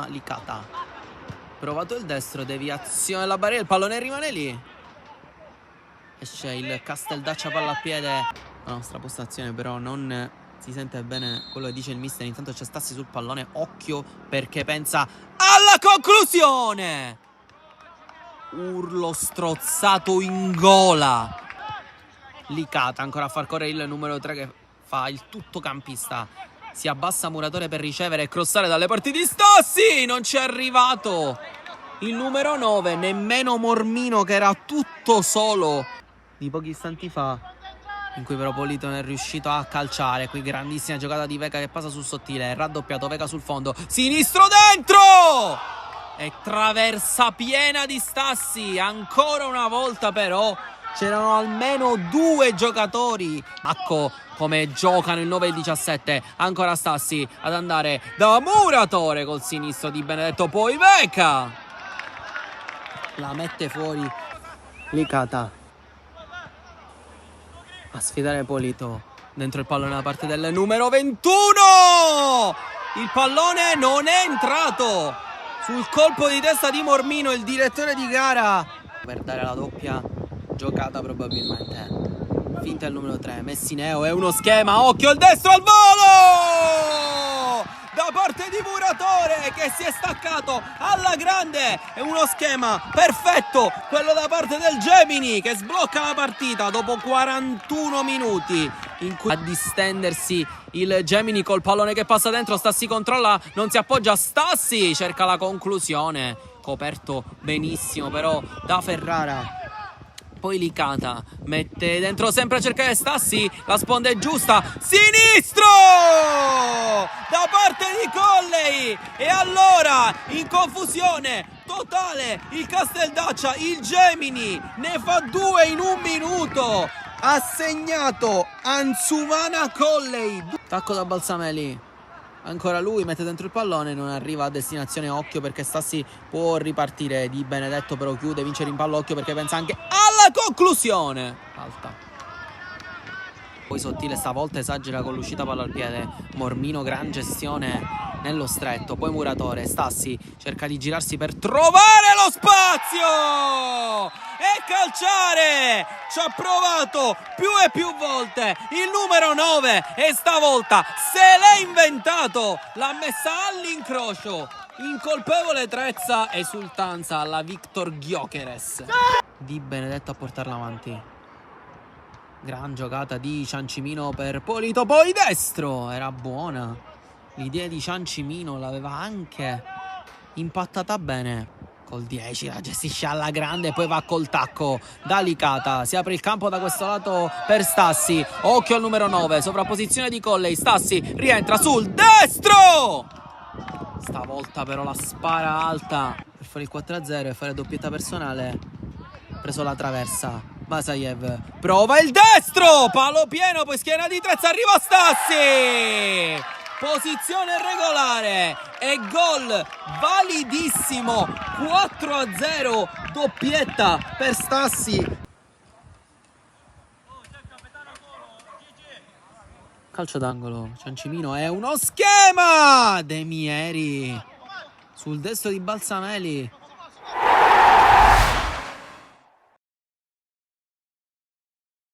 ma Licata. Provato il destro, deviazione alla barriera, il pallone rimane lì. Esce il Casteldaccia, palla a piede. La nostra postazione però non si sente bene quello che dice il mister. Intanto c'è Stassi sul pallone, occhio perché pensa alla conclusione. Urlo strozzato in gola. Licata ancora a far correre il numero 3 che fa il tuttocampista. Si abbassa Muratore per ricevere e crossare dalle parti di Stassi. Non ci è arrivato il numero 9, nemmeno Mormino che era tutto solo di pochi istanti fa, in cui però Polito non è riuscito a calciare. Qui grandissima giocata di Vega che passa sul sottile, raddoppiato Vega sul fondo, sinistro dentro e traversa piena di Stassi. Ancora una volta però c'erano almeno due giocatori. Ecco come giocano il 9 e il 17. Ancora Stassi ad andare da Muratore col sinistro di Benedetto, poi Vega la mette fuori. Licata a sfidare Polito dentro il pallone da parte del numero 21. Il pallone non è entrato sul colpo di testa di Mormino, il direttore di gara, per dare la doppia giocata probabilmente. Finta il numero 3, Messineo, è uno schema, occhio il destro al volo da parte di Muratore che si è staccato alla grande. È uno schema perfetto quello da parte del Gemini che sblocca la partita dopo 41 minuti in cui a distendersi il Gemini col pallone che passa dentro. Stassi controlla, non si appoggia, Stassi cerca la conclusione, coperto benissimo però da Ferrara. Poi Licata mette dentro sempre a cercare Stassi, la sponda è giusta, sinistro da parte di Colley. E allora in confusione totale il Casteldaccia, il Gemini ne fa 2 in un minuto. Ha segnato Ansumana Colley. Tacco da Balsameli. Ancora lui mette dentro il pallone, non arriva a destinazione, occhio perché Stassi può ripartire. Di Benedetto però chiude, vince in pallo, occhio perché pensa anche alla conclusione. Alta. Poi Sottile stavolta esagera con l'uscita palla al piede. Mormino gran gestione nello stretto, poi Muratore, Stassi cerca di girarsi per trovare lo spazio e calciare. Ci ha provato più e più volte il numero 9 e stavolta se l'è inventato, l'ha messa all'incrocio. Incolpevole trezza, esultanza alla Victor Gyökeres. Di Benedetto a portarla avanti. Gran giocata di Ciancimino per Polito, poi destro, era buona. L'idea di Ciancimino l'aveva anche impattata bene. Col 10 la gestisce alla grande, poi va col tacco da Licata. Si apre il campo da questo lato per Stassi. Occhio al numero 9, sovrapposizione di Colley. Stassi rientra sul destro. Stavolta però la spara alta per fare il 4-0 e fare doppietta personale. Preso la traversa Basajev, prova il destro, palo pieno, poi schiena di Trezza, arriva Stassi, posizione regolare e gol validissimo. 4-0, doppietta per Stassi. Calcio d'angolo, Ciancimino, è uno schema. De Mieri sul destro di Balsameli.